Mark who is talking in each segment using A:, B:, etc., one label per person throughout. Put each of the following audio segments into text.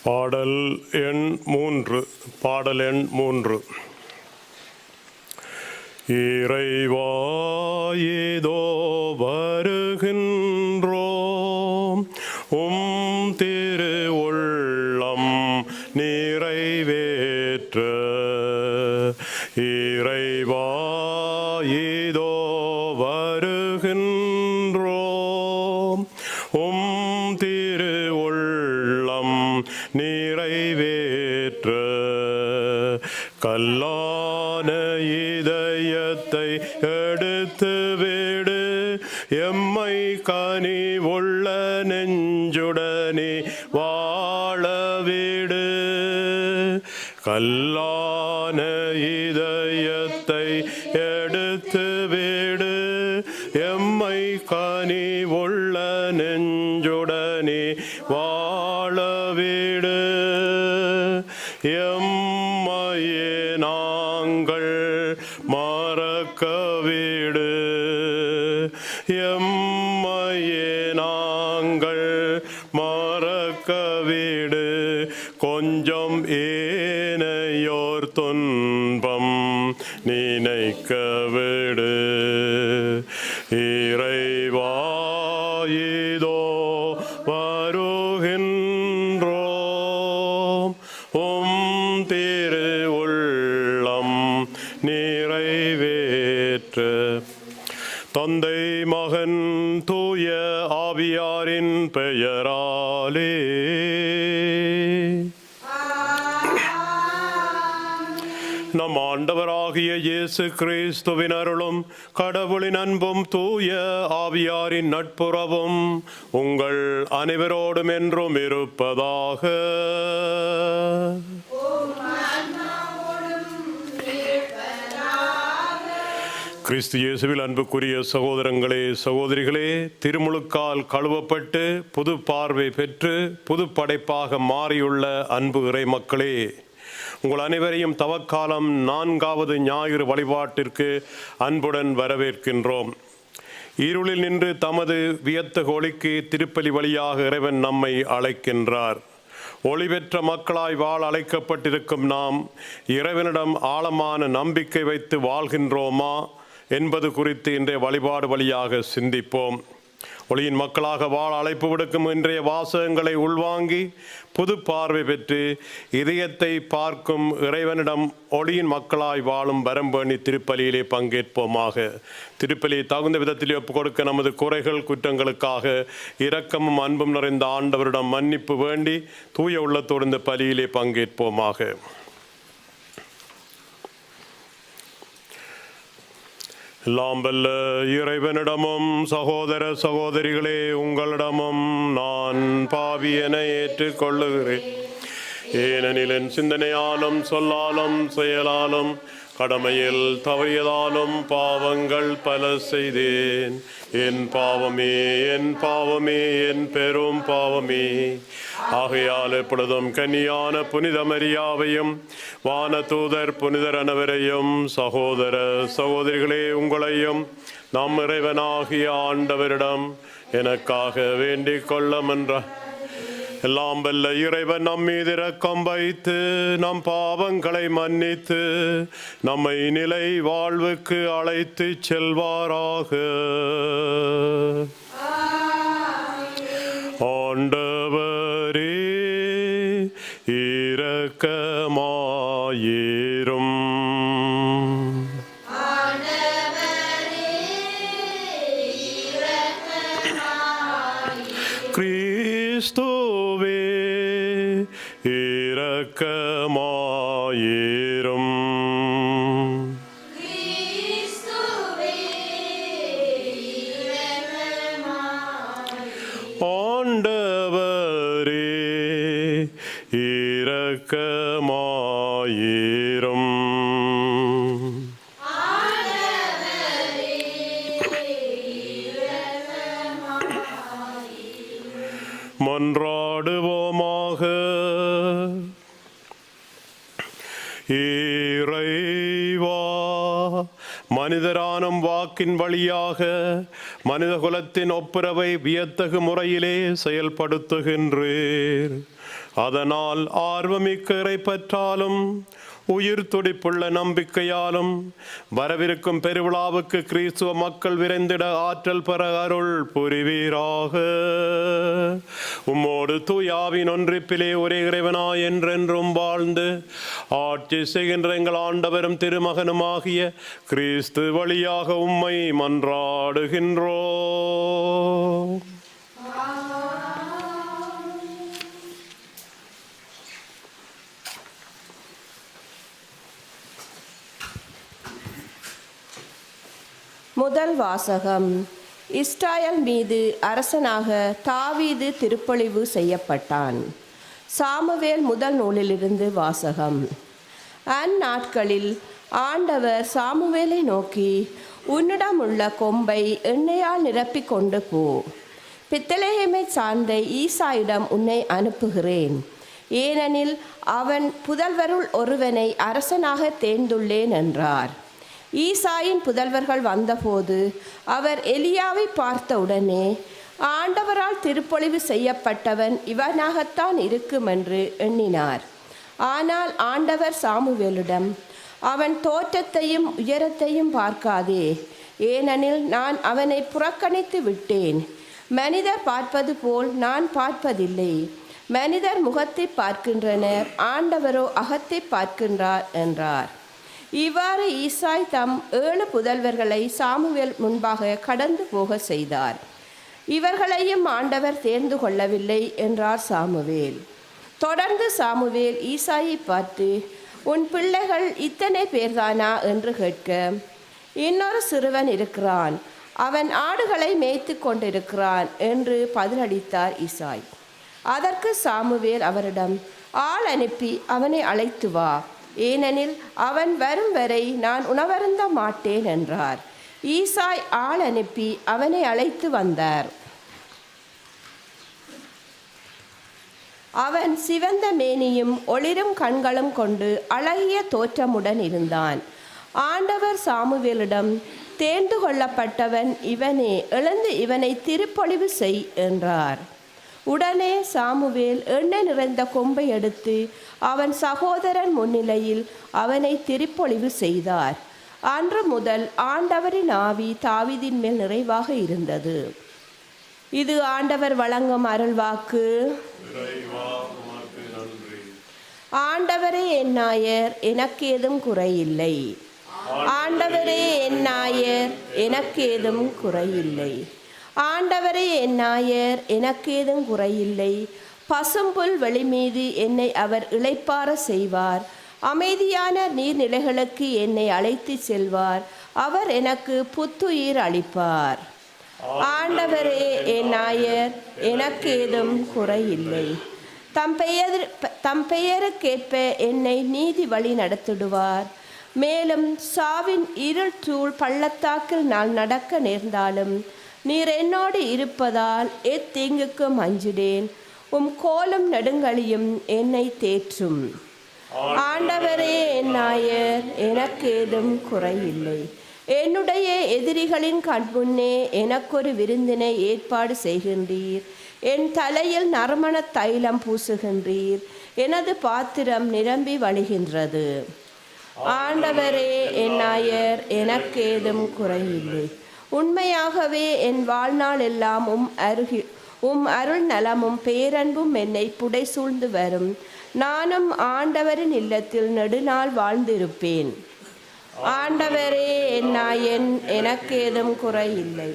A: பாடல் எண் 3. இறைவா ஏதோ வருகின்றோம், திரு உள்ளம் நிறைவேற்ற. இறைவா ஏதோ வருகின்றோம், திரு உள்ளம் நிறைவேற்ற. கல்லான இதயத்தை எடுத்து விடு, எம்மை கனிவுள்ள நெஞ்சுடனே வாழவிடு. கல்லான இதயத்தை எடுத்து விடு, எம்மை கனிவுள்ள நெஞ்சுடனே வாழவிடு. எம்மையே நாங்கள் மறக்கவிடு, எம்மையே நாங்கள் மறக்கவிடு. கொஞ்சம் ஏனையோர் துன்பம் நினைக்கவிடு. இறைவா இதோ வருகின்றோம், திரு உள்ளம் நிறைவேற்ற. தந்தை மகன் தூய ஆவியாரின் பெயராலே. நம் ஆண்டவராகிய இயேசு கிறிஸ்துவின் அருளும் கடவுளின் அன்பும் தூய ஆவியாரின் நட்புறவும் உங்கள் அனைவரோடும் என்றும் இருப்பதாக. கிறிஸ்து இயேசுவில் அன்புக்குரிய சகோதரங்களே சகோதரிகளே, திருமுழுக்கால் கழுவப்பட்டு புது பார்வை பெற்று புது படைப்பாக மாறியுள்ள அன்பு இறை மக்களே, உங்கள் அனைவரையும் தவக்காலம் 4வது ஞாயிறு வழிபாட்டிற்கு அன்புடன் வரவேற்கின்றோம். இருளில் நின்று தமது வியத்தகு ஒளிக்கு திருப்பலி வழியாக இறைவன் நம்மை அழைக்கின்றார். ஒளி பெற்ற மக்களாய் வாழ அழைக்கப்பட்டிருக்கும் நாம் இறைவனிடம் ஆழமான நம்பிக்கை வைத்து வாழ்கின்றோமா என்பது குறித்து இன்றைய வழிபாடு வழியாக சிந்திப்போம். ஒளியின் மக்களாக வாழ அழைப்பு விடுக்கும் இன்றைய வாசகங்களை உள்வாங்கி புது பார்வை பெற்று இதயத்தை பார்க்கும் இறைவனிடம் ஒளியின் மக்களாய் வாழும் வரம்பேணி திருப்பலியிலே பங்கேற்போமாக. திருப்பலியை தகுந்த விதத்திலே ஒப்புக் கொடுக்க நமது குறைகள் குற்றங்களுக்காக இரக்கமும் அன்பும் நிறைந்த ஆண்டவரிடம் மன்னிப்பு வேண்டி தூய உள்ளத்தோடு இந்த பலியிலே பங்கேற்போமாக. எல்லாம் வல்ல இறைவனிடமும் சகோதர சகோதரிகளே உங்களிடமும் நான் பாவியென ஏற்றுக்கொள்ளுகிறேன். ஏனெனில் என் சிந்தனையாலும் சொல்லாலும் செயலாலும் கடமையில் தவறியதாலும் பாவங்கள் பல செய்தேன். என் பாவமே என் பாவமே என் பெரும் பாவமே. ஆகையால் எப்பொழுதும் கன்னியான புனித மரியாவையும் வானதூதர் புனிதர் அனைவரையும் சகோதர சகோதரிகளே உங்களையும் நம் இறைவனாகிய ஆண்டவரிடம் எனக்காக வேண்டிக் கொள்ளமென்ற. எல்லாம் வல்ல இறைவன் நம் மீது இரக்கம் வைத்து நம் பாவங்களை மன்னித்து நம்மை நிலை வாழ்வுக்கு அழைத்து செல்வாராக. ஆண்டவரே இரக்கமாயிரும். கிறிஸ்துவே இரக்கமாயிரும். ஆண்டவரே இரக்கமாயிரும். மன்றாடுவோமாக. இறைவா, மனிதரானும் வாக்கின் வழியாக மனித குலத்தின் ஒப்புரவை வியத்தகு முறையிலே செயல்படுத்துகின்றீர். அதனால் ஆர்வமிக்க இறைப்பற்றாலும் உயிர் துடிப்புள்ள நம்பிக்கையாலும் வரவிருக்கும் பெருவிழாவுக்கு கிறிஸ்துவ மக்கள் விரைந்திட ஆற்றல் பெற அருள் புரிவீராக. உம்மோடு தூயாவின் ஒன்றிப்பிலே ஒரே இறைவனாய் என்றென்றும் வாழ்ந்து ஆட்சி செய்கின்ற எங்கள் ஆண்டவரும் திருமகனுமாகிய கிறிஸ்து வழியாக உம்மை மன்றாடுகின்றோம்.
B: முதல் வாசகம். இஸ்ராயேல் மீது அரசனாக தாவீது திருப்பொழிவு செய்யப்பட்டான். சாமுவேல் முதல் நூலிலிருந்து வாசகம். அந்நாட்களில் ஆண்டவர் சாமுவேலை நோக்கி, உன்னிடமுள்ள கொம்பை எண்ணெயால் நிரப்பிக் கொண்டு போ. பெத்லெகேமை சார்ந்த ஈசாயிடம் உன்னை அனுப்புகிறேன். ஏனெனில் அவன் புதல்வருள் ஒருவனை அரசனாக தேர்ந்துள்ளேன் என்றார். ஈசாயின் புதல்வர்கள் வந்தபோது அவர் எலியாவை பார்த்தவுடனே, ஆண்டவரால் திருப்பொழிவு செய்யப்பட்டவன் இவனாகத்தான் இருக்கும் என்று எண்ணினார். ஆனால் ஆண்டவர் சாமுவேலிடம், அவன் தோற்றத்தையும் உயரத்தையும் பார்க்காதே, ஏனெனில் நான் அவனை புறக்கணித்து விட்டேன். மனிதர் பார்ப்பது போல் நான் பார்ப்பதில்லை. மனிதர் முகத்தை பார்க்கின்றனர், ஆண்டவரோ அகத்தை பார்க்கின்றார் என்றார். இவ்வாறு ஈசாய் தம் 7 புதல்வர்களை சாமுவேல் முன்பாக கடந்து போக செய்தார். இவர்களையும் ஆண்டவர் தேர்ந்து கொள்ளவில்லை என்றார் சாமுவேல். தொடர்ந்து சாமுவேல் ஈசாயை பார்த்து, உன் பிள்ளைகள் இத்தனை பேர்தானா என்று கேட்க, இன்னொரு சிறுவன் இருக்கிறான், அவன் ஆடுகளை மேய்த்து கொண்டிருக்கிறான் என்று பதிலளித்தார் ஈசாய். அதற்கு சாமுவேல் அவரிடம், ஆள் அனுப்பி அவனை அழைத்து வா, ஏனெனில் அவன் வரும் வரை நான் உணவருந்த மாட்டேன் என்றார். ஈசாய் ஆள் அனுப்பி அவனை அழைத்து வந்தார். அவன் சிவந்த மேனியும் ஒளிரும் கண்களும் கொண்டு அழகிய தோற்றமுடன் இருந்தான். ஆண்டவர் சாமுவேலிடம், தேர்ந்து கொள்ளப்பட்டவன் இவனே, எழுந்து இவனை திருப்பொழிவு செய் என்றார். உடனே சாமுவேல் எண்ணெய் நிறைந்த கொம்பை எடுத்து அவன் சகோதரன் முன்னிலையில் அவனை திருப்பொழிவு செய்தார். அன்று முதல் ஆண்டவரின் ஆவி தாவீதின் மேல் நிறைவாக இருந்தது. இது ஆண்டவர் வழங்கும் அருள்வாக்கு. ஆண்டவரே என் நாயர், எனக்கு ஏதும் குறையில்லை. ஆண்டவரே என் நாயர், எனக்கு ஏதும் குறையில்லை. ஆண்டவரே என் நாயர், எனக்கு ஏதும் குறையில்லை. பசும்புல் வெளி மீது என்னை அவர் இளைப்பாற செய்வார். அமைதியான நீர்நிலைகளுக்கு என்னை அழைத்து செல்வார். அவர் எனக்கு புத்துயிர் அளிப்பார். ஆண்டவரே என் நாயர், எனக்கு ஏதும் குறையில்லை. தம் பெயருக்கேற்ப என்னை நீதி வழி நடத்திடுவார். மேலும் சாவின் இருள் சூழ் பள்ளத்தாக்கில் நான் நடக்க நேர்ந்தாலும் நீர் என்னோடு இருப்பதால் எத்தீங்குக்கும் அஞ்சிடேன். உம் கோலும் நெடுங்கலியும் என்னை தேற்றும். ஆண்டவரே என் நாயர், எனக்கு ஏதும் குறையில்லை. என்னுடைய எதிரிகளின் கண்முன்னே எனக்கொரு விருந்தினை ஏற்பாடு செய்கின்றீர். என் தலையில் நறுமண தைலம் பூசுகின்றீர். எனது பாத்திரம் நிரம்பி வழிகின்றது. ஆண்டவரே என் நாயர், எனக்கு ஏதும் குறையில்லை. உண்மையாகவே என் வாழ்நாள் எல்லாம் உம் அருள் நலமும் பேரன்பும் என்னை புடை சூழ்ந்து வரும். நானும் ஆண்டவரின் இல்லத்தில் நெடுநாள் வாழ்ந்திருப்பேன். ஆண்டவரே என் நாயன், எனக்கு ஏதும் குறையில்லை.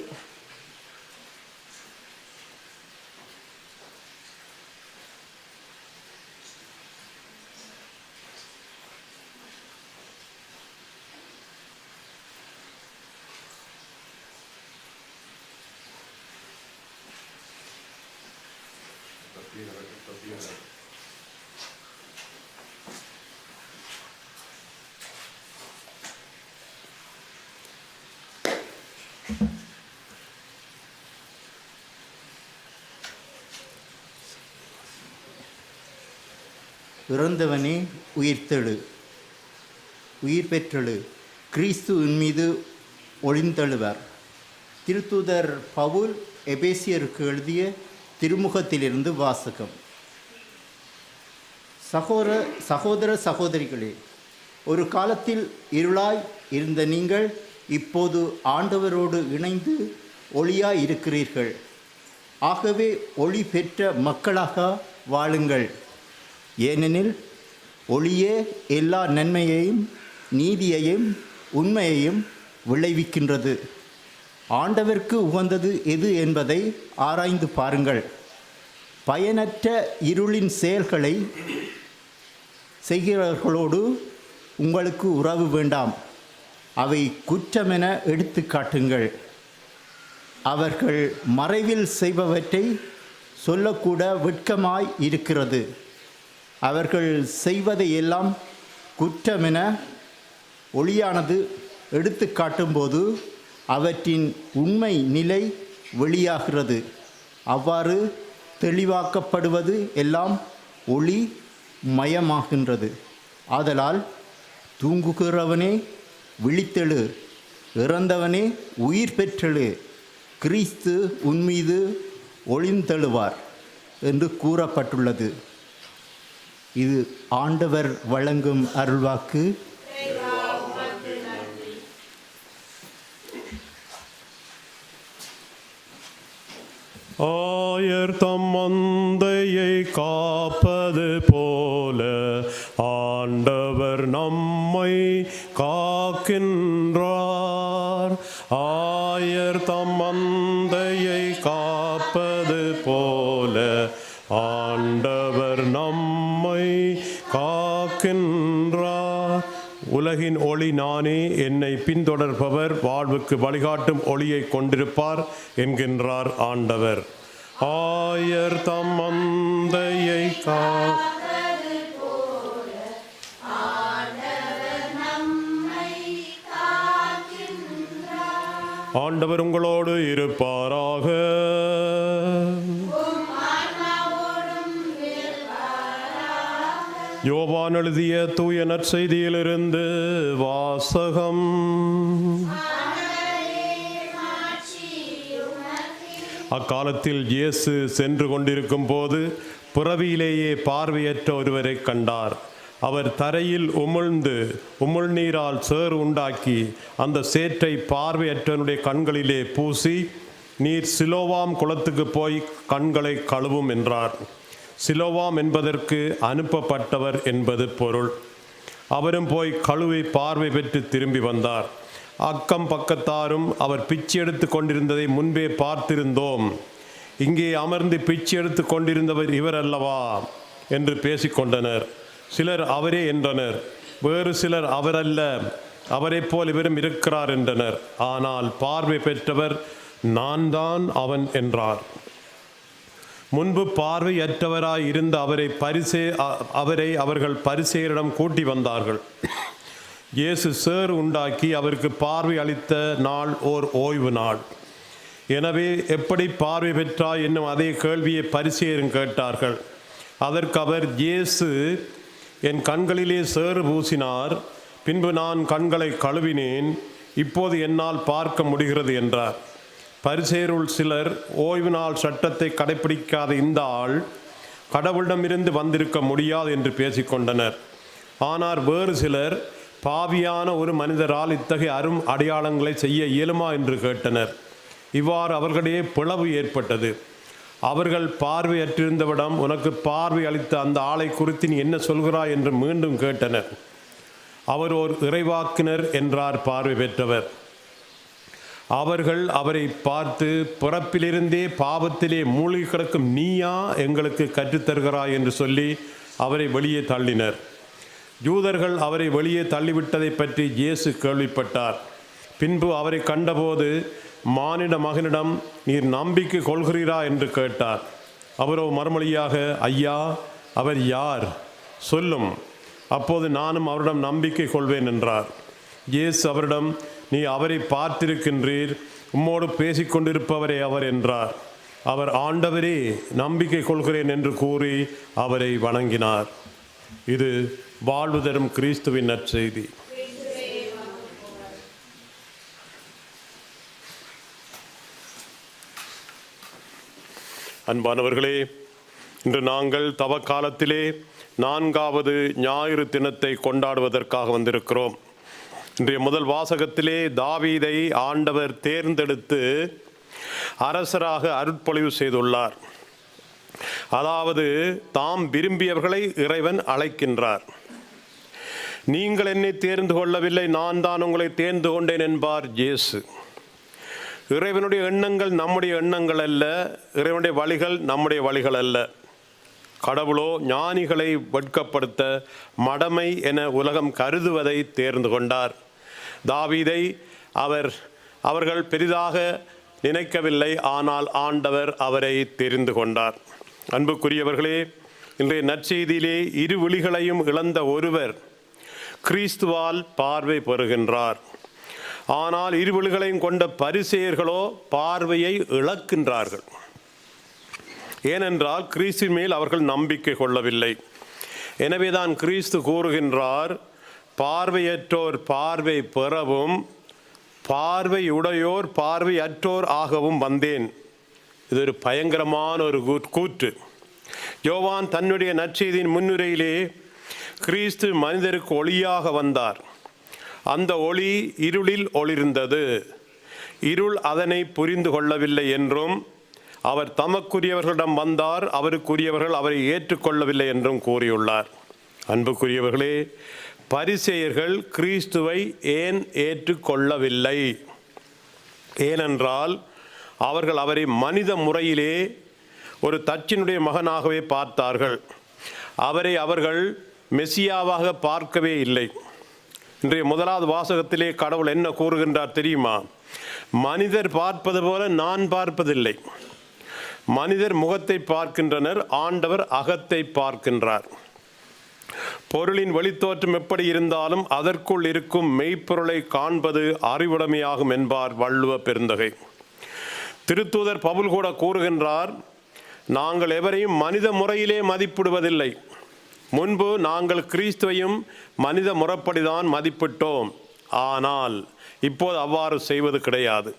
C: இறந்தவனே உயிர்த்தெழு, உயிர் பெற்றெழு, கிறிஸ்து மீது ஒளிந்தெழுவர். திருத்தூதர் பவுல் எபேசியருக்கு எழுதிய திருமுகத்திலிருந்து வாசகம். சகோதர சகோதரிகளே, ஒரு காலத்தில் இருளாய் இருந்த நீங்கள் இப்போது ஆண்டவரோடு இணைந்து ஒளியாய் இருக்கிறீர்கள். ஆகவே ஒளி பெற்ற மக்களாக வாழுங்கள். ஏனெனில் ஒளியே எல்லா நன்மையையும் நீதியையும் உண்மையையும் விளைவிக்கின்றது. ஆண்டவருக்கு உகந்தது எது என்பதை ஆராய்ந்து பாருங்கள். பயனற்ற இருளின் செயல்களை செய்கிறவர்களோடு உங்களுக்கு உறவு வேண்டாம். அவை குற்றமென எடுத்து காட்டுங்கள். அவர்கள் மறைவில் செய்பவற்றை சொல்லக்கூட வெட்கமாய் இருக்கிறது. அவர்கள் செய்வதை எல்லாம் குற்றமென ஒளியானது எடுத்து காட்டும்போது அவற்றின் உண்மை நிலை வெளியாகிறது. அவ்வாறு தெளிவாக்கப்படுவது எல்லாம் ஒளி மயமாகின்றது. ஆதலால் தூங்குகிறவனே விழித்தெழு, இறந்தவனே உயிர் பெற்றெழு, கிறிஸ்து உன்மீது ஒளிந்தெழுவார் என்று கூறப்பட்டுள்ளது. இது ஆண்டவர் வழங்கும் அருள்வாக்கு.
A: ஆயர் தம் மந்தையை காப்பது போல ஆண்டவர் நம்மை காக்கின்றார். ஆயர் தம் மந்தையை காப்பது போல ஆண்டவர் நம்மை காக்கின்றார். உலகின் ஒளி நானே, என்னை பின்தொடர்பவர் வாழ்வுக்கு வழிகாட்டும் ஒளியை கொண்டிருப்பார் என்கின்றார் ஆண்டவர். ஆயர் தம் மந்தையை ஆண்டவர் உங்களோடு இருப்பாராக. யோவான் எழுதிய தூய நற்செய்தியிலிருந்து வாசகம். அக்காலத்தில் இயேசு சென்று கொண்டிருக்கும் போது பிறவியிலேயே பார்வையற்ற ஒருவரை கண்டார். அவர் தரையில் உமிழ்நீரால் சேறு உண்டாக்கி அந்த சேற்றை பார்வையற்றவனுடைய கண்களிலே பூசி, நீர் சிலோவாம் குளத்துக்கு போய் கண்களை கழுவும் என்றார். சிலோவாம் என்பதற்கு அனுப்பப்பட்டவர் என்பது பொருள். அவரும் போய் கழுவி பார்வை பெற்று திரும்பி வந்தார். அக்கம் பக்கத்தாரும் அவர் பிச்சை எடுத்து கொண்டிருந்ததை முன்பே பார்த்திருந்தோம், இங்கே அமர்ந்து பிச்சை எடுத்து கொண்டிருந்தவர் இவர் அல்லவா என்று பேசிக்கொண்டனர். சிலர் அவரே என்றனர், வேறு சிலர் அவரல்ல, அவரை போல் இவரும் இருக்கிறார் என்றனர். ஆனால் பார்வை பெற்றவர் நான் தான் அவன் என்றார். முன்பு பார்வையற்றவராய் இருந்த அவரை அவர்கள் பரிசேயரிடம் கூட்டி வந்தார்கள். இயேசு சேறு உண்டாக்கி அவருக்கு பார்வை அளித்த நாள் ஓர் ஓய்வு நாள். எனவே எப்படி பார்வை பெற்றாய் என்னும் அதே கேள்வியை பரிசேயரும் கேட்டார்கள். அதற்கு அவர், இயேசு என் கண்களிலே சேறு பூசினார், பின்பு நான் கண்களை கழுவினேன், இப்போது என்னால் பார்க்க முடிகிறது என்றார். பரிசேயருள் சிலர், ஓய்வு நாள் சட்டத்தை கடைப்பிடிக்காத இந்த ஆள் கடவுளிடமிருந்து வந்திருக்க முடியாது என்று பேசிக்கொண்டனர். ஆனால் வேறு சிலர், பாவியான ஒரு மனிதரால் இத்தகைய அரும் அடையாளங்களை செய்ய இயலுமா என்று கேட்டனர். இவ்வாறு அவர்களிடையே பிளவு ஏற்பட்டது. அவர்கள் பார்வையற்றிருந்தவிடம், உனக்கு பார்வை அளித்த அந்த ஆளை குறித்து நீ என்ன சொல்கிறாய் என்று மீண்டும் கேட்டனர். அவர் ஓர் இறைவாக்கினர் என்றார் பார்வை பெற்றவர். அவர்கள் அவரை பார்த்து, பிறப்பிலிருந்தே பாவத்திலே மூழ்கி கிடக்கும் நீயா எங்களுக்கு கற்றுத்தருகிறாய் என்று சொல்லி அவரை வெளியே தள்ளினர். யூதர்கள் அவரை வெளியே தள்ளிவிட்டதை பற்றி இயேசு கேள்விப்பட்டார். பின்பு அவரை கண்டபோது, மானிட மகனிடம் நீர் நம்பிக்கை கொள்கிறீரா என்று கேட்டார். அவரோ மறுமொழியாக, ஐயா, அவர் யார் சொல்லும், அப்போது நானும் அவரிடம் நம்பிக்கை கொள்வேன் என்றார். இயேசு அவரிடம், நீ அவரை பார்த்திருக்கின்றீர், உம்மோடு பேசிக்கொண்டிருப்பவரே அவர் என்றார். அவர், ஆண்டவரே, நம்பிக்கை கொள்கிறேன் என்று கூறி அவரை வணங்கினார். இது வாழ்வு தரும் கிறிஸ்துவின் நற்செய்தி. அன்பானவர்களே, இன்று நாங்கள் தவக்காலத்திலே 4வது ஞாயிறு தினத்தை கொண்டாடுவதற்காக வந்திருக்கிறோம். இன்றைய முதல் வாசகத்திலே தாவீதை ஆண்டவர் தேர்ந்தெடுத்து அரசராக அருட்பொழிவு செய்துள்ளார். அதாவது தாம் விரும்பியவர்களை இறைவன் அழைக்கின்றார். நீங்கள் என்னை தேர்ந்து கொள்ளவில்லை, நான் தான் உங்களை தேர்ந்து கொண்டேன் என்பார் இயேசு. இறைவனுடைய எண்ணங்கள் நம்முடைய எண்ணங்கள் அல்ல, இறைவனுடைய வழிகள் நம்முடைய வழிகள் அல்ல. கடவுளோ ஞானிகளை வெட்கப்படுத்த மடமை என உலகம் கருதுவதை தேர்ந்து கொண்டார். தாவீதை அவர்கள் பெரிதாக நினைக்கவில்லை, ஆனால் ஆண்டவர் அவரை தெரிந்து கொண்டார். அன்புக்குரியவர்களே, இன்றைய நற்செய்தியிலே இரு விழிகளையும் இழந்த ஒருவர் கிறிஸ்துவால் பார்வை பெறுகின்றார். ஆனால் இரு விழிகளையும் கொண்ட பரிசேயர்களோ பார்வையை இழக்கின்றார்கள். ஏனென்றால் கிறிஸ்துவின் மேல் அவர்கள் நம்பிக்கை கொள்ளவில்லை. எனவேதான் கிறிஸ்து கூறுகின்றார், பார்வையற்றோர் பார்வை பெறவும் பார்வையுடையோர் பார்வையற்றோர் ஆகவும் வந்தேன். இது ஒரு பயங்கரமான ஒரு கூற்று. யோவான் தன்னுடைய நற்செய்தியின் முன்னுரையிலே கிறிஸ்து மனிதருக்கு ஒளியாக வந்தார். அந்த ஒளி இருளில் ஒளிர்ந்தது, இருள் அதனை புரிந்து கொள்ளவில்லை என்றும், அவர் தமக்குரியவர்களிடம் வந்தார், அவருக்குரியவர்கள் அவரை ஏற்றுக்கொள்ளவில்லை என்றும் கூறியுள்ளார். அன்புக்குரியவர்களே, பரிசேயர்கள் கிறிஸ்துவை ஏன் ஏற்றுக்கொள்ளவில்லை? ஏனென்றால் அவர்கள் அவரை மனித முறையிலே ஒரு தச்சினுடைய மகனாகவே பார்த்தார்கள். அவரை அவர்கள் மெசியாவாக பார்க்கவே இல்லை. இன்றைய முதலாவது வாசகத்திலே கடவுள் என்ன கூறுகின்றார் தெரியுமா? மனிதர் பார்ப்பது போல நான் பார்ப்பதில்லை. மனிதர் முகத்தை பார்க்கின்றனர், ஆண்டவர் அகத்தை பார்க்கின்றார். பொருளின் வெளித்தோற்றம் எப்படி இருந்தாலும் அதற்குள் இருக்கும் மெய்ப்பொருளை காண்பது அறிவுடைமையாகும் என்பார் வள்ளுவ பெருந்தகை. திருத்தூதர் பவுல் கூட கூறுகின்றார், நாங்கள் எவரையும் மனித முறையிலே மதிப்பிடுவதில்லை. முன்பு நாங்கள் கிறிஸ்துவையும் மனித முறைப்படிதான் மதிப்பிட்டோம், ஆனால் இப்போது அவ்வாறு செய்வது கிடையாது.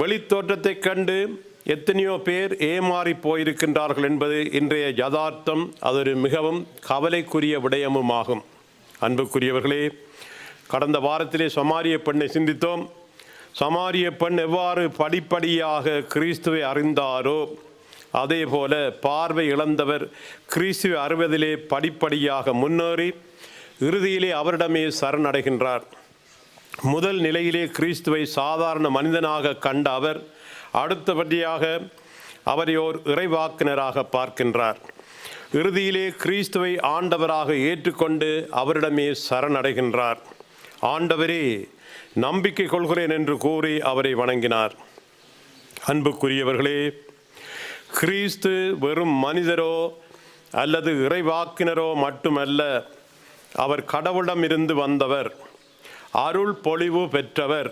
A: வெளித்தோற்றத்தை கண்டு எத்தனையோ பேர் ஏமாறி போயிருக்கின்றார்கள் என்பது இன்றைய யதார்த்தம். அது ஒரு மிகவும் கவலைக்குரிய விடயமுமாகும். அன்புக்குரியவர்களே, கடந்த வாரத்திலே சமாரிய பெண்ணை சிந்தித்தோம். சமாரிய பெண் எவ்வாறு படிப்படியாக கிறிஸ்துவை அறிந்தாரோ, அதே போல பார்வை இழந்தவர் கிறிஸ்துவை அறிவதிலே படிப்படியாக முன்னேறி இறுதியிலே அவரிடமே சரணடைகின்றார். முதல் நிலையிலே கிறிஸ்துவை சாதாரண மனிதனாக கண்ட அவர் அடுத்தபடியாக அவரை ஓர் இறைவாக்கினராக பார்க்கின்றார். இறுதியிலே கிறிஸ்துவை ஆண்டவராக ஏற்றுக்கொண்டு அவரிடமே சரணடைகின்றார். ஆண்டவரே, நம்பிக்கை கொள்கிறேன் என்று கூறி அவரை வணங்கினார். அன்புக்குரியவர்களே, கிறிஸ்து வெறும் மனிதரோ அல்லது இறைவாக்கினரோ மட்டுமல்ல, அவர் கடவுளிடமிருந்து வந்தவர், அருள் பொழிவு பெற்றவர்,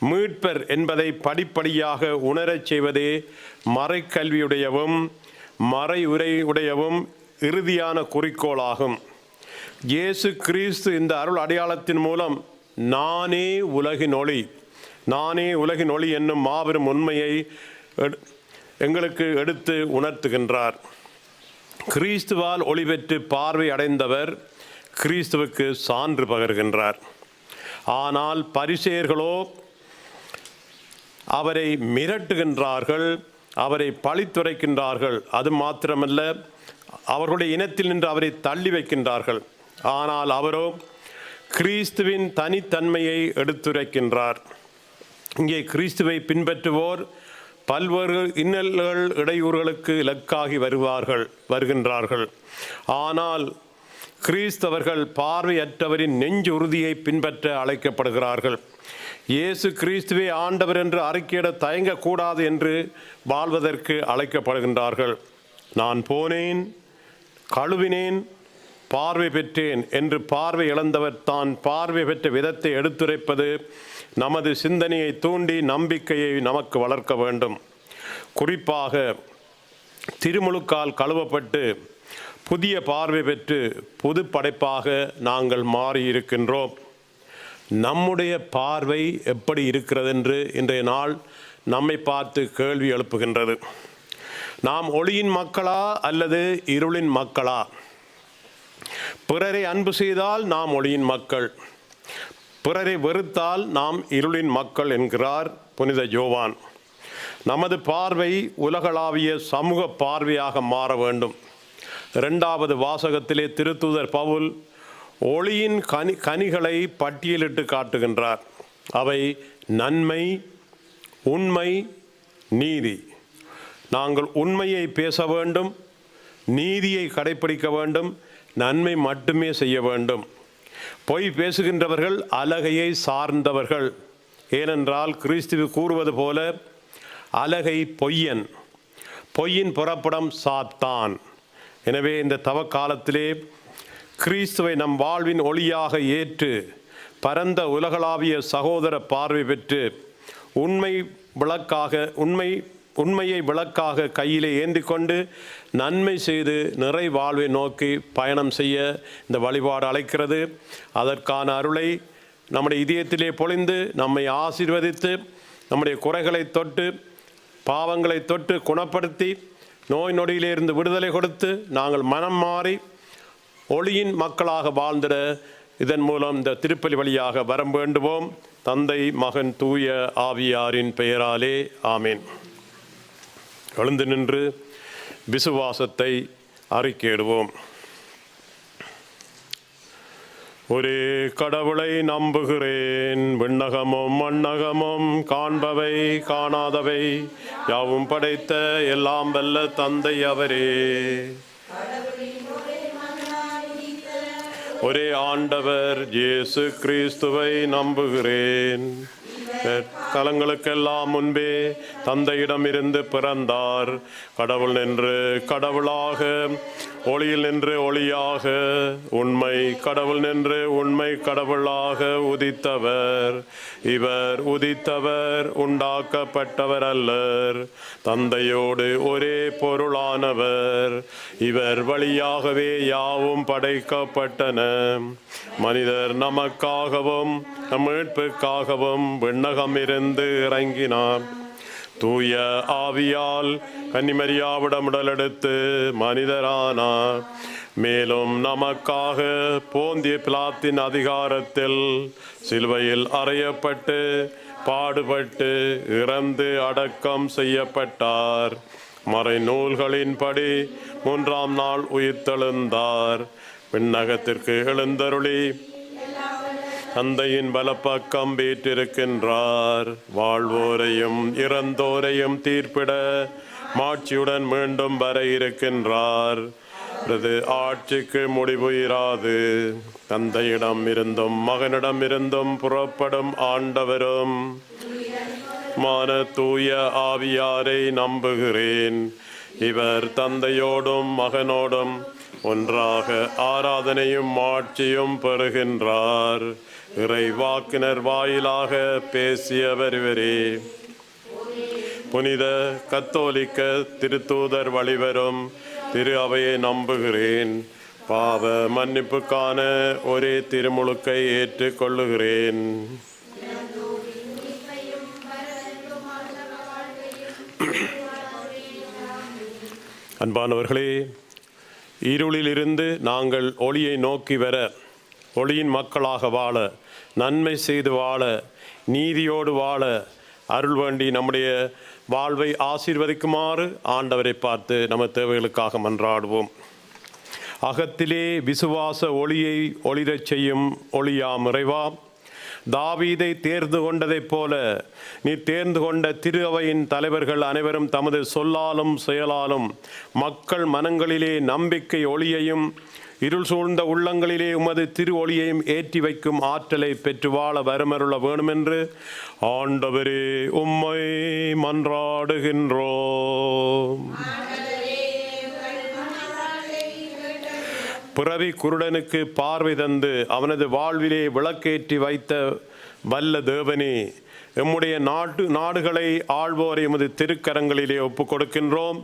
A: மீட்பர் என்பதை படிப்படியாக உணரச் செய்வதே மறைக்கல்வியுடையவும் மறையுரையுடையவும் இறுதியான குறிக்கோளாகும். இயேசு கிறிஸ்து இந்த அருள் அடையாளத்தின் மூலம் நானே உலகின் ஒளி, நானே உலகின் ஒளி என்னும் மாபெரும் உண்மையை எங்களுக்கு எடுத்து உணர்த்துகின்றார். கிறிஸ்துவால் ஒளி பெற்று பார்வை அடைந்தவர் கிறிஸ்துவுக்கு சான்று பகர்கின்றார். ஆனால் பரிசேயர்களோ அவரை மிரட்டுகின்றார்கள், அவரை பழித்துரைக்கின்றார்கள். அது மாத்திரமல்ல, அவர்களுடைய இனத்தில் நின்று அவரை தள்ளி வைக்கின்றார்கள். ஆனால் அவரோ கிறிஸ்துவின் தனித்தன்மையை எடுத்துரைக்கின்றார். இங்கே கிறிஸ்துவை பின்பற்றுவோர் பல்வேறு இன்னல்கள் இடையூறுகளுக்கு இலக்காகி வருகின்றார்கள். ஆனால் கிறிஸ்தவர்கள் பார்வையற்றவரின் நெஞ்சு உறுதியை பின்பற்ற அழைக்கப்படுகிறார்கள். இயேசு கிறிஸ்துவே ஆண்டவர் என்று அறிக்கையிட தயங்கக்கூடாது என்று வாழ்வதற்கு அழைக்கப்படுகின்றார்கள். நான் போனேன், கழுவினேன், பார்வை பெற்றேன் என்று பார்வை இழந்தவர் தான் பார்வை பெற்ற விதத்தை எடுத்துரைப்பது நமது சிந்தனையை தூண்டி நம்பிக்கையை நமக்கு வளர்க்க வேண்டும். குறிப்பாக திருமுழுக்கால் கழுவப்பட்டு புதிய பார்வை பெற்று புது படைப்பாக நாங்கள் மாறியிருக்கின்றோம். நம்முடைய பார்வை எப்படி இருக்கிறது என்று இன்றைய நாள் நம்மை பார்த்து கேள்வி எழுப்புகின்றது. நாம் ஒளியின் மக்களா அல்லது இருளின் மக்களா? பிறரை அன்பு செய்தால் நாம் ஒளியின் மக்கள், பிறரை வெறுத்தால் நாம் இருளின் மக்கள் என்கிறார் புனித யோவான். நமது பார்வை உலகளாவிய சமூக பார்வையாக மாற வேண்டும். 2வது வாசகத்திலே திருத்தூதர் பவுல் ஒளியின் கனிகளை பட்டியலிட்டு காட்டுகின்றார். அவை நன்மை, உண்மை, நீதி. நாங்கள் உண்மையை பேச வேண்டும், நீதியை கடைப்பிடிக்க வேண்டும், நன்மை மட்டுமே செய்ய வேண்டும். பொய் பேசுகின்றவர்கள் அலகையை சார்ந்தவர்கள். ஏனென்றால் கிறிஸ்து கூறுவது போல அலகை பொய்யன், பொய்யின் புறப்படம் சாத்தான். எனவே இந்த தவக்காலத்திலே கிறிஸ்துவை நம் வாழ்வின் ஒளியாக ஏற்று பரந்த உலகளாவிய சகோதர பார்வை பெற்று உண்மையை விளக்காக கையிலே ஏந்தி கொண்டு நன்மை செய்து நிறை வாழ்வை நோக்கி பயணம் செய்ய இந்த வழிபாடு அழைக்கிறது. அதற்கான அருளை நம்முடைய இதயத்திலே பொழிந்து நம்மை ஆசீர்வதித்து நம்முடைய குறைகளை தொட்டு பாவங்களை தொட்டு குணப்படுத்தி நோய் நொடியிலிருந்து விடுதலை கொடுத்து நாங்கள் மனம் மாறி ஒளியின் மக்களாக வாழ்ந்திட இதன் மூலம் இந்த திருப்பலி வழியாக வரம் வேண்டுவோம். தந்தை, மகன், தூய ஆவியாரின் பெயராலே ஆமீன். எழுந்து நின்று விசுவாசத்தை அறிக்கையிடுவோம். ஒரே கடவுளை நம்புகிறேன், விண்ணகமும் மண்ணகமும் காண்பவை காணாதவை யாவும் படைத்த எல்லாம் வல்ல தந்தை அவரே. ஒரே ஆண்டவர் இயேசு கிறிஸ்துவை நம்புகிறேன். தலங்களுக்கெல்லாம் முன்பே தந்தையிடமிருந்து பிறந்தார். கடவுள் நின்று கடவுளாக, ஒளியில் நின்று ஒளியாக, உண்மை கடவுள் நின்று உண்மை கடவுளாக உதித்தவர். இவர் உதித்தவர், உண்டாக்கப்பட்டவர் அல்லர். தந்தையோடு ஒரே பொருளானவர். இவர் வழியாகவே யாவும் படைக்கப்பட்டன. மனிதர் நமக்காகவும் நம் மீட்புக்காகவும் விண்ணகம் இருந்து இறங்கினார். தூய ஆவியால் கன்னிமரியாவிடம் உடலெடுத்து மனிதரானார். மேலும் நமக்காக போந்திய பிலாத்தின் அதிகாரத்தில் சிலுவையில் அறையப்பட்டு பாடுபட்டு இறந்து அடக்கம் செய்யப்பட்டார். மறைநூல்களின்படி 3ஆம் நாள் உயிர்த்தெழுந்தார். விண்ணகத்திற்கு எழுந்தருளி தந்தையின் வலப்பக்கம் வீற்றிருக்கின்றார். வாழ்வோரையும் இறந்தோரையும் தீர்ப்பிட மாட்சியுடன் மீண்டும் வர இருக்கின்றார். ஆட்சிக்கு முடிவு இராது. தந்தையிடம் இருந்தும் மகனிடம் இருந்தும் புறப்படும் ஆண்டவரும் மான தூய ஆவியாரை நம்புகிறேன். இவர் தந்தையோடும் மகனோடும் ஒன்றாக ஆராதனையும் ஆட்சியும் பெறுகின்றார். இறைவாக்கினர் வாயிலாக பேசியவர் இவரே. புனித கத்தோலிக்க திருத்தூதர் வழிவரும் திரு அவையை நம்புகிறேன். பாவ மன்னிப்புக்கான ஒரே திருமுழுக்கை ஏற்றுக்கொள்ளுகிறேன். அன்பானவர்களே, இருளிலிருந்து நாங்கள் ஒளியை நோக்கி வர, ஒளியின் மக்களாக வாழ, நன்மை செய்து வாழ, நீதியோடு வாழ அருள் வேண்டி நம்முடைய வாழ்வை ஆசீர்வதிக்குமாறு ஆண்டவரை பார்த்து நம்ம தேவைகளுக்காக மன்றாடுவோம். அகத்திலே விசுவாச ஒளியை ஒளிரச் செய்யும் ஒளியாம் இறைவா, தாவீதை தேர்ந்து கொண்டதைப் போல நீ தேர்ந்து கொண்ட திரு அவையின் தலைவர்கள் அனைவரும் தமது சொல்லாலும் செயலாலும் மக்கள் மனங்களிலே நம்பிக்கை ஒளியையும் இருள் சூழ்ந்த உள்ளங்களிலே உமது திரு ஒளியையும் ஏற்றி வைக்கும் ஆற்றலை பெற்று வாழ வரமருள வேண்டுமென்று ஆண்டவரே உம்மை மன்றாடுகின்றோம். பிறவி குருடனுக்கு பார்வை தந்து அவனது வாழ்விலே விளக்கேற்றி வைத்த வல்ல தேவனே, எம்முடைய நாடுகளை ஆள்வோரை எமது திருக்கரங்களிலே ஒப்புக் கொடுக்கின்றோம்.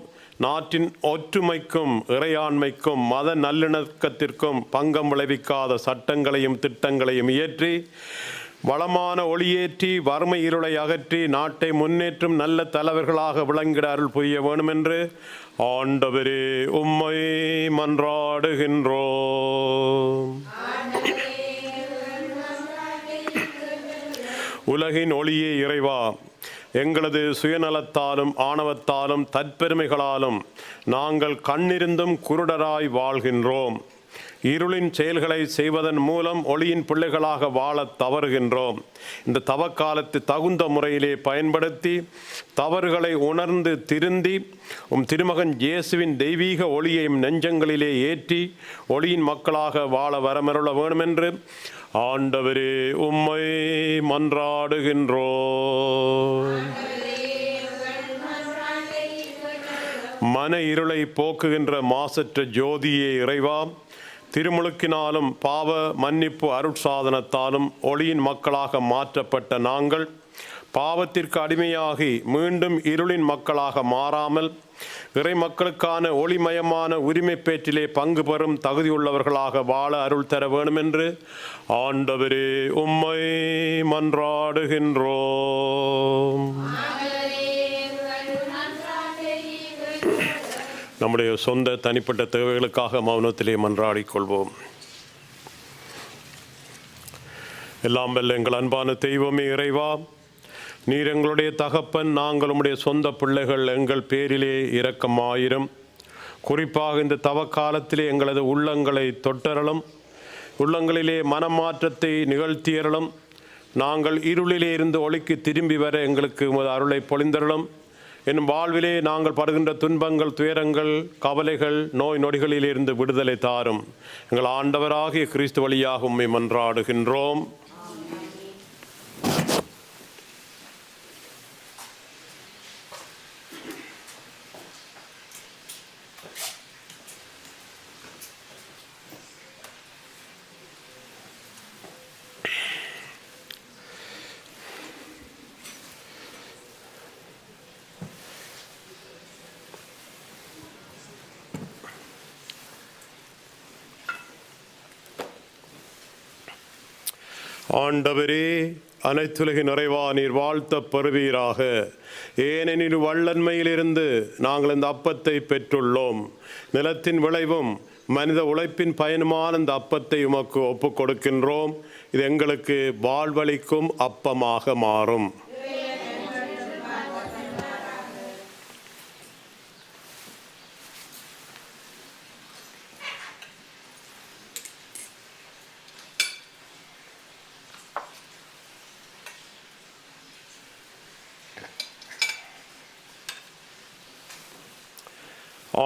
A: நாட்டின் ஒற்றுமைக்கும் இறையாண்மைக்கும் மத நல்லிணக்கத்திற்கும் பங்கம் விளைவிக்காத சட்டங்களையும் திட்டங்களையும் இயற்றி வளமான ஒளியேற்றி வறுமை இருளை அகற்றி நாட்டை முன்னேற்றும் நல்ல தலைவர்களாக விளங்கிட அருள் புரிய வேண்டுமென்று ஆண்டவரே உம்மை மன்றாடுகின்றோம். உலகின் ஒளியே இறைவா, எங்களது சுயநலத்தாலும் ஆணவத்தாலும் தற்பெருமைகளாலும் நாங்கள் கண்ணிருந்தும் குருடராய் வாழ்கின்றோம். இருளின் செயல்களை செய்வதன் மூலம் ஒளியின் பிள்ளைகளாக வாழ தவறுகின்றோம். இந்த தவக்காலத்தை தகுந்த முறையிலே பயன்படுத்தி தவறுகளை உணர்ந்து திருந்தி திருமகன் இயேசுவின் தெய்வீக ஒளியையும் நெஞ்சங்களிலே ஏற்றி ஒளியின் மக்களாக வாழ வரமருள வேண்டுமென்று ஆண்டவரே உம்மை மன்றாடுகின்றோம். மன இருளை போக்குகின்ற மாசற்ற ஜோதியே இறைவா, திருமுழுக்கினாலும் பாவ மன்னிப்பு அருட்சாதனத்தாலும் ஒளியின் மக்களாக மாற்றப்பட்ட நாங்கள் பாவத்திற்கு அடிமையாகி மீண்டும் இருளின் மக்களாக மாறாமல் இறை மக்களுக்கான ஒளிமயமான உரிமை பேற்றிலே பங்கு பெறும் தகுதியுள்ளவர்களாக வாழ அருள் தர வேண்டுமென்று ஆண்டவரே உம்மை மன்றாடுகின்றோம். நம்முடைய சொந்த தனிப்பட்ட தேவைகளுக்காக மௌனத்திலே மன்றாடிக் கொள்வோம். எல்லாம் வல்ல எங்கள் அன்பான தெய்வமே இறைவா, நீர் எங்களுடைய தகப்பன், நாங்கள் உம்முடைய சொந்த பிள்ளைகள். எங்கள் பேரிலே இரக்கமாயிரும். குறிப்பாக இந்த தவக்காலத்திலே எங்களது உள்ளங்களை தொட்டரலும், உள்ளங்களிலே மனமாற்றத்தை நிகழ்த்தியறலும். நாங்கள் இருளிலே இருந்து ஒளிக்கு திரும்பி வர எங்களுக்கு உமது அருளை பொழிந்தரலும். என்னும் வாழ்விலே நாங்கள் படுகின்ற துன்பங்கள், துயரங்கள், கவலைகள், நோய் நொடிகளிலிருந்து விடுதலை தாரும். எங்கள் ஆண்டவராகிய கிறிஸ்து வழியாக உம்மை மன்றாடுகின்றோம். ஆண்டவரே, அனைத்துலகின் நிறைவா நீர் வாழ்த்த பெறுவீராக. ஏனெனில் வல்லன்மையிலிருந்து நாங்கள் இந்த அப்பத்தை பெற்றுள்ளோம். நிலத்தின் விளைவும் மனித உழைப்பின் பயனுமான இந்த அப்பத்தை உமக்கு ஒப்புக் கொடுக்கின்றோம். இது எங்களுக்கு வாழ்வளிக்கும் அப்பமாக மாறும்.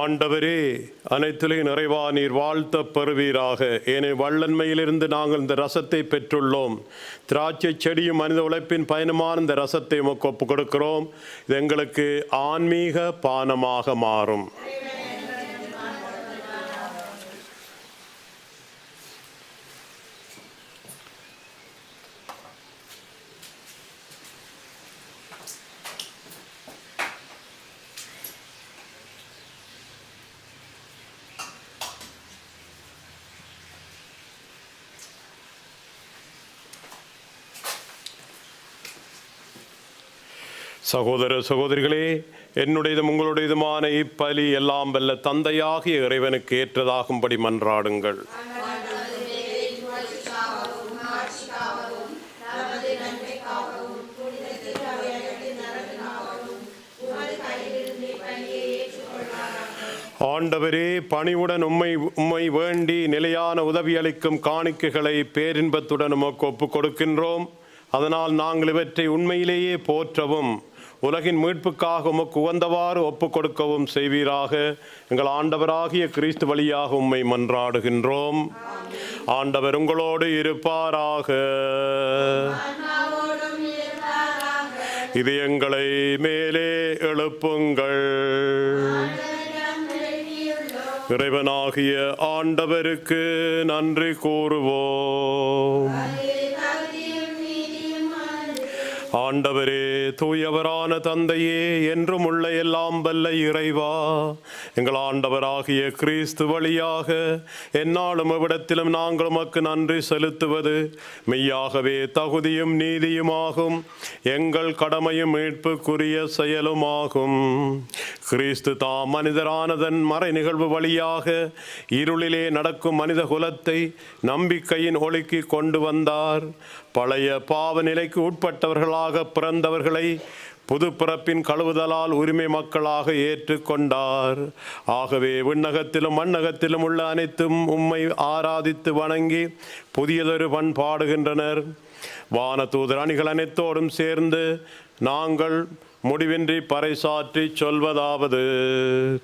A: ஆண்டவரே, அனைத்துலகின் நிறைவா நீர் வாழ்த்த பெறுவீராக. ஏனெனில் வல்லன்மையிலிருந்து நாங்கள் இந்த ரசத்தை பெற்றுள்ளோம். திராட்சை செடியும் மனித உழைப்பின் பயனுமான இந்த ரசத்தை உமக்கு ஒப்புக் கொடுக்கிறோம். இது எங்களுக்கு ஆன்மீக பானமாக மாறும். சகோதர சகோதரிகளே, என்னுடையதும் உங்களுடையதுமான இப்பலி எல்லாம் வல்ல தந்தையாகிய இறைவனுக்கு ஏற்றதாகும்படி மன்றாடுங்கள். ஆண்டவரே, பணிவுடன் உம்மை வேண்டி நிலையான உதவி அளிக்கும் காணிக்கைகளை பேரின்பத்துடன் உமக்கு ஒப்புக் கொடுக்கின்றோம். அதனால் நாங்கள் இவற்றை உண்மையிலேயே போற்றவும் உலகின் மீட்புக்காக உமக்கு உகந்தவாறு ஒப்புக் கொடுக்கவும் செய்வீராக. எங்கள் ஆண்டவராகிய கிறிஸ்து வழியாக உம்மை மன்றாடுகின்றோம். ஆண்டவர் உங்களோடு இருப்பாராக. இது எங்களை மேலே எழுப்புங்கள். இறைவனாகிய ஆண்டவருக்கு நன்றி கூறுவோம். ஆண்டவரே, தூயவரான தந்தையே, என்றும் உள்ள எல்லாம் வல்ல இறைவா, எங்கள் ஆண்டவராகிய கிறிஸ்து வழியாக எந்நாளும் எவ்விடத்திலும் நாங்கள் உமக்கு நன்றி செலுத்துவது மெய்யாகவே தகுதியும் நீதியுமாகும், எங்கள் கடமையும் மீட்புக்குரிய செயலுமாகும். கிறிஸ்து தாம் மனிதரானதன் மறை நிகழ்வு வழியாக இருளிலே நடக்கும் மனித குலத்தை நம்பிக்கையின் ஒளிக்கு கொண்டு வந்தார். பழைய பாவ நிலைக்கு உட்பட்டவர்களாக பிறந்தவர்களை புது பிறப்பின் கழுவுதலால் உரிமை மக்களாக ஏற்றுக்கொண்டார். ஆகவே விண்ணகத்திலும் மண்ணகத்திலும் உள்ள அனைத்தும் உம்மை ஆராதித்து வணங்கி புதியதொரு பண்பாடுகின்றனர். வானதூதர் அணிகள் அனைத்தோடும் சேர்ந்து நாங்கள் முடிவின்றி பறைசாற்றி சொல்வதாவது: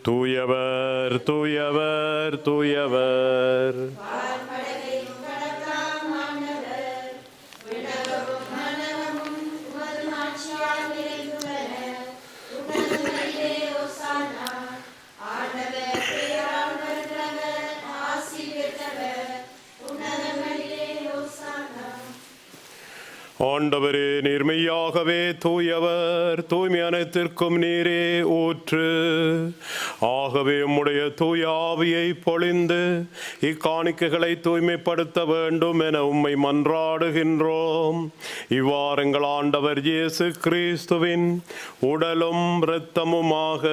A: தூயவர், தூயவர், தூயவர். ஆண்டவரே, நீர் மெய்யாகவே தூயவர், தூய்மை அனைத்திற்கும் நீரே ஊற்று. ஆகவே உம்முடைய தூய ஆவியை பொழிந்து இக்காணிக்கைகளை தூய்மைப்படுத்த வேண்டும் என உம்மை மன்றாடுகின்றோம். இவ்வாறு எங்கள் ஆண்டவர் இயேசு கிறிஸ்துவின் உடலும் இரத்தமுமாக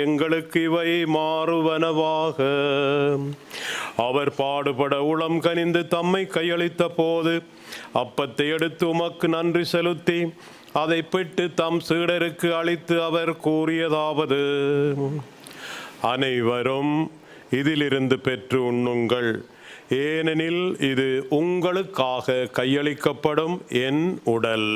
A: எங்களுக்கு இவை மாறுவனவாக. அவர் பாடுபட உளம் கனிந்து தம்மை கையளித்த போது அப்பத்தை எடுத்து உமக்கு நன்றி செலுத்தி அதை பிட்டு தம் சீடருக்கு அளித்து அவர் கூறியதாவது: அனைவரும் இதிலிருந்து பெற்று உண்ணுங்கள், ஏனெனில் இது உங்களுக்காக கையளிக்கப்படும் என் உடல்.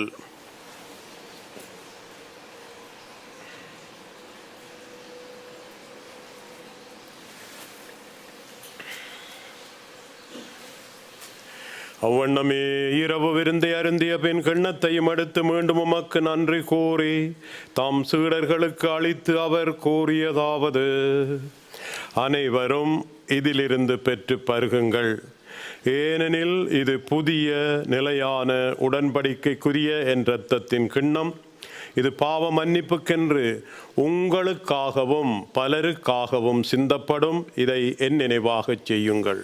A: அவ்வண்ணமே இரவு விருந்தை அருந்திய பின் கிண்ணத்தையும் எடுத்து மீண்டும் உமக்கு நன்றி கூறி தாம் சீடர்களுக்கு அளித்து அவர் கூறியதாவது: அனைவரும் இதிலிருந்து பெற்று பருகுங்கள், ஏனெனில் இது புதிய நிலையான உடன்படிக்கைக்குரிய என் இரத்தத்தின் கிண்ணம். இது பாவ மன்னிப்புக்கென்று உங்களுக்காகவும் பலருக்காகவும் சிந்தப்படும். இதை என் நினைவாக செய்யுங்கள்.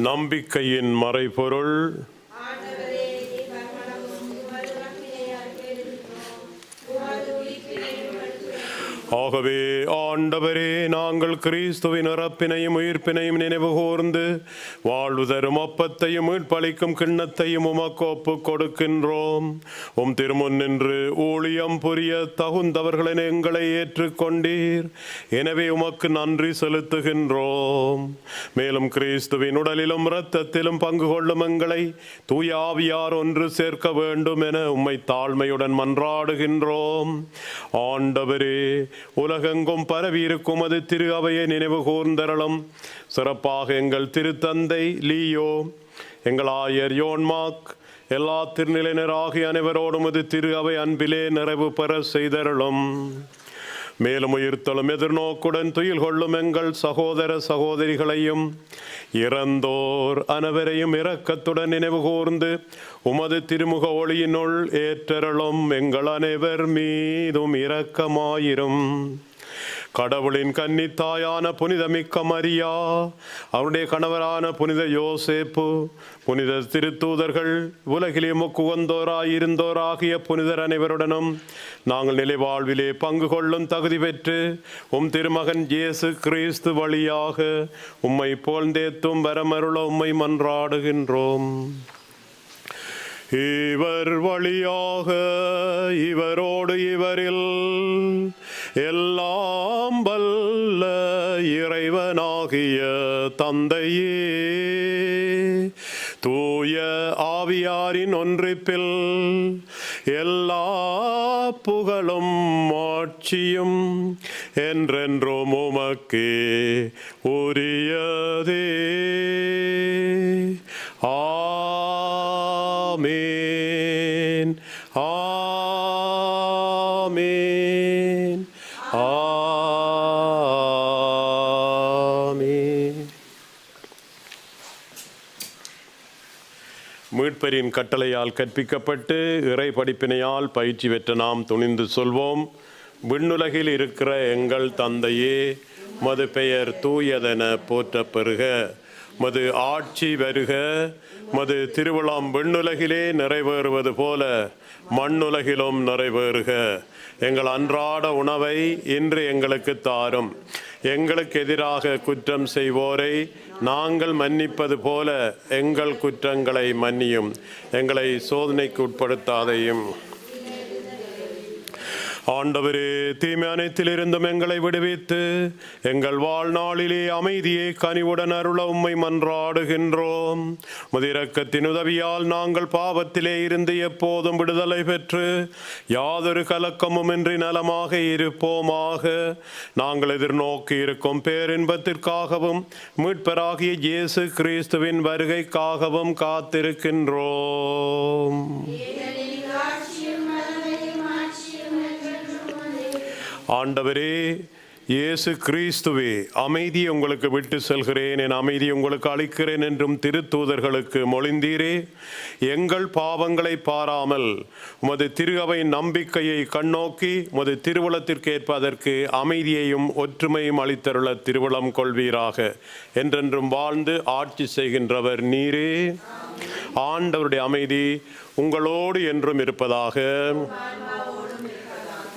A: நம்பிக்கையின் மறைபொருள். ஆகவே ஆண்டவரே, நாங்கள் கிறிஸ்துவின் இறப்பினையும் உயிர்ப்பினையும் நினைவு கூர்ந்து வாழ்வு தரும் அப்பத்தையும் மீட்பளிக்கும் கிண்ணத்தையும் உமக்கு ஒப்புக் கொடுக்கின்றோம். உம் திருமுன் நின்று ஊழியம் புரிய தகுந்தவர்களின் எங்களை ஏற்றுக்கொண்டீர். எனவே உமக்கு நன்றி செலுத்துகின்றோம். மேலும் கிறிஸ்துவின் உடலிலும் இரத்தத்திலும் பங்கு கொள்ளும் எங்களை தூய ஆவியார் ஒன்று சேர்க்க வேண்டும் என உம்மை தாழ்மையுடன் மன்றாடுகின்றோம். ஆண்டவரே, உலகெங்கும் பரவியிருக்கும் அது திரு அவையை நினைவு கூர்ந்தரலும். சிறப்பாக எங்கள் திருத்தந்தை லீயோ, எங்கள் ஆயர் யோன்மாக், எல்லா திருநிலையினராகிய அனைவரோடும் அது திரு அவை அன்பிலே நிறைவு பெற செய்தரலும். மேலும் உயிர்த்தலும் எதிர்நோக்குடன் துயில் கொள்ளும் எங்கள் சகோதர சகோதரிகளையும் இறந்தோர் அனைவரையும் இரக்கத்துடன் நினைவு கூர்ந்து உமது திருமுக ஒளியினுள் ஏற்றரலும். எங்கள் அனைவர் மீதும் இரக்கமாயிரும். கடவுளின் கன்னித்தாயான புனிதமிக்க மரியா, அவருடைய கணவரான புனித யோசேப்பு, புனித திருத்தூதர்கள், உலகிலே முக்குவந்தோராயிருந்தோராகிய புனிதர் அனைவருடனும் நாங்கள் நிலைவாழ்விலே பங்கு கொள்ளும் தகுதி பெற்று உம் திருமகன் இயேசு கிறிஸ்து வழியாக உம்மை போழ்ந்தேத்தும் வரமருள உம்மை மன்றாடுகின்றோம். இவர் வழியாக இவரோடு இவரில் எல்லாம் வல்ல இறைவனாகிய தந்தையே, தூய ஆவியாரின் ஒன்றிப்பில் எல்லா புகழும் ஆட்சியும் என்றென்றும் உமக்கே உரியதே. ஆமீன், ஆமீன், ஆமீன். மீட்பரின் கட்டளையால் கற்பிக்கப்பட்டு இறை படிப்பினையால் பயிற்சி பெற்ற நாம் துணிந்து சொல்வோம். விண்ணுலகில் இருக்கிற எங்கள் தந்தையே, மது பெயர் தூயதென போற்றப் பெறுக. மது ஆட்சி வருக. மது திருவிழாம் விண்ணுலகிலே நிறைவேறுவது போல மண்ணுலகிலும் நிறைவேறுக. எங்கள் அன்றாட உணவை இன்று எங்களுக்கு தாரும். எங்களுக்கு எதிராக குற்றம் செய்வோரை நாங்கள் மன்னிப்பது போல எங்கள் குற்றங்களை மன்னியும். எங்களை சோதனைக்கு உட்படுத்தாதையும். ஆண்டவரே, தீமை அனைத்திலிருந்தும் எங்களை விடுவித்து எங்கள் வாழ்நாளிலே அமைதியை கனிவுடன் அருள உம்மை மன்றாடுகின்றோம். உமது இரக்கத்தின் உதவியால் நாங்கள் பாவத்திலே இருந்து எப்போதும் விடுதலை பெற்று யாதொரு கலக்கமுமின்றி நலமாக இருப்போமாக. நாங்கள் எதிர்நோக்கி இருக்கும் பேரின்பத்திற்காகவும் மீட்பராகிய இயேசு கிறிஸ்துவின் வருகைக்காகவும் காத்திருக்கின்றோம். ஆண்டவரே இயேசு கிறிஸ்துவே, அமைதியை உங்களுக்கு விட்டு செல்கிறேன், என் அமைதியை உங்களுக்கு அளிக்கிறேன் என்றும் திருத்தூதர்களுக்கு மொழிந்தீரே. எங்கள் பாவங்களை பாராமல் உமது திரு அவை நம்பிக்கையை கண்ணோக்கி உமது திருவுளத்திற்கேற்ப அதற்கு அமைதியையும் ஒற்றுமையும் அளித்தருள திருவுளம் கொள்வீராக. என்றென்றும் வாழ்ந்து ஆட்சி செய்கின்றவர் நீரே. ஆண்டவருடைய அமைதி உங்களோடு என்றும் இருப்பதாக.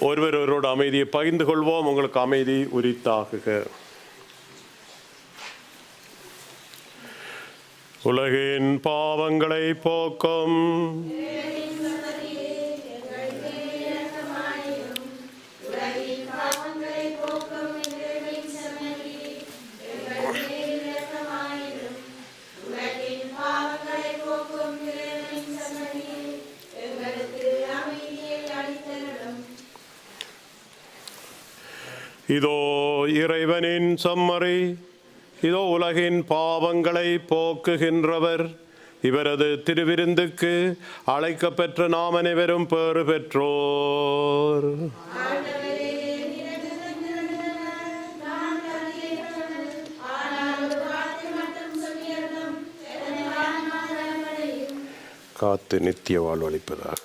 A: ஒருவரோட அமைதியை பகிர்ந்து கொள்வோம். உங்களுக்கு அமைதி உரித்தாகுக. உலகின் பாவங்களை போக்கும் இதோ இறைவனின் சம்மறை. இதோ உலகின் பாவங்களை போக்குகின்றவர். இவரது திருவிருந்துக்கு அழைக்கப்பெற்ற நாம் அனைவரும் பேறு பெற்றோர். காத்து நித்திய வாழ்வளிப்பதாக.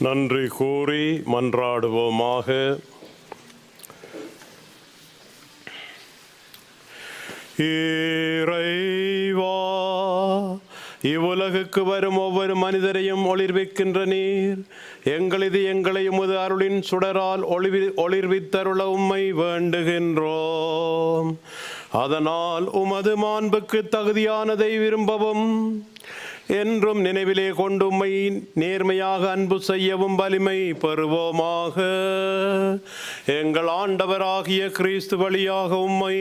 A: நன்றி கூறி மன்றாடுவோமாக. இறைவா, இவ்வுலகுக்கு வரும் ஒவ்வொரு மனிதரையும் ஒளிர்விக்கின்ற நீர், எங்களை உமது அருளின் சுடரால் ஒளிர்வித்தருள உம்மை வேண்டுகின்றோம். அதனால் உமது மாண்புக்கு தகுதியானதை விரும்பவும் என்றும் நினைவிலே கொண்டு உம்மை நேர்மையாக அன்பு செய்யவும் வலிமை பெறுவோமாக. எங்கள் ஆண்டவராகிய கிறிஸ்து வழியாக உம்மை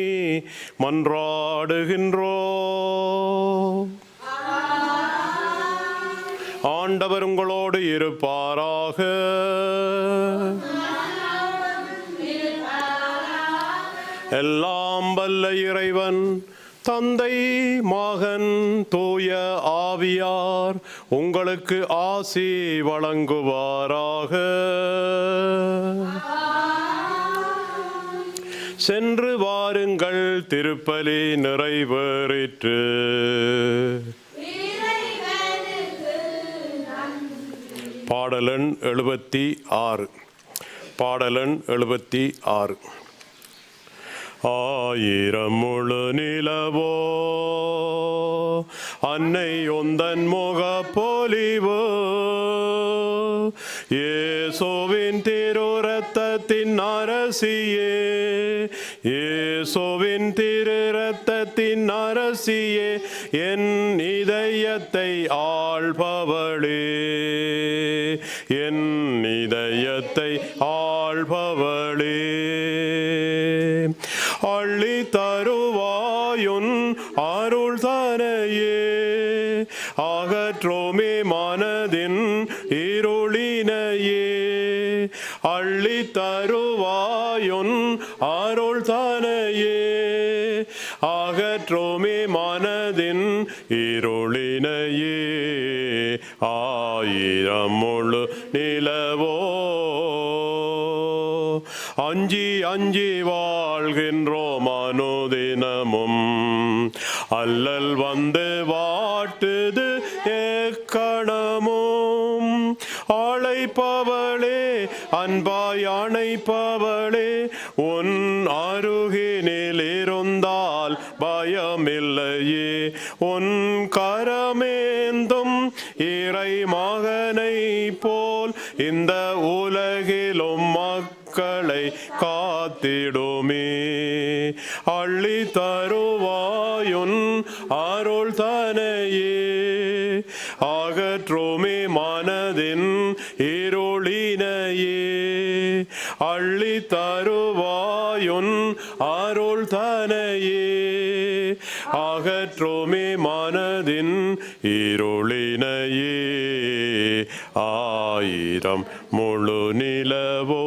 A: மன்றாடுகின்றோம். ஆண்டவர் உங்களோடு இருப்பாராக. எல்லாம் வல்ல இறைவன் தந்தை, மகன், தூய ஆவியார் உங்களுக்கு ஆசி வழங்குவாராக. சென்று வாருங்கள், திருப்பலி நிறைவேறிற்று. பாடலன் 76. பாடலன் 76. ஆயிரம் முழு நிலவோ அன்னை உந்தன் முக பொலிவோ, இயேசுவின் திரு இரத்தத்தின் அரசியே, இயேசுவின் திரு இரத்தத்தின் அரசியே, என் இதயத்தை ஆள்பவளே, என் இதயத்தை ஆள்பவளே. அள்ளி தருவாயுன் அருள் தனையே, அகற்றோமே மனதின் இருளினையே. அள்ளி தருவாயுன் அருள் தனையே, அகற்றோமே மனதின் இருளினையே. ஆயிரம் முழு நிலவோ அஞ்சி அஞ்சி வாழ்கின்றோம் அனுதினமும், அல்லல் வந்து வாட்டுது எக்கணமும். அழைப்பவளே, அன்பாய் அணைப்பவளே, உன் அருகினில் இருந்தால் பயமில்லையே. உன் கரமேந்தும் இறை மகனை போல் இந்த உலகிலும் மக்களை காத்திடுமே. அள்ளி தருவாயுன் அருள் தனையே, அகற்றுமே மனதின் இருளினையே. அள்ளி தருவாயுன் அருள் தனையே, அகற்றுமே மனதின் இருளினையே. ஆயிரம் முழு நிலவோ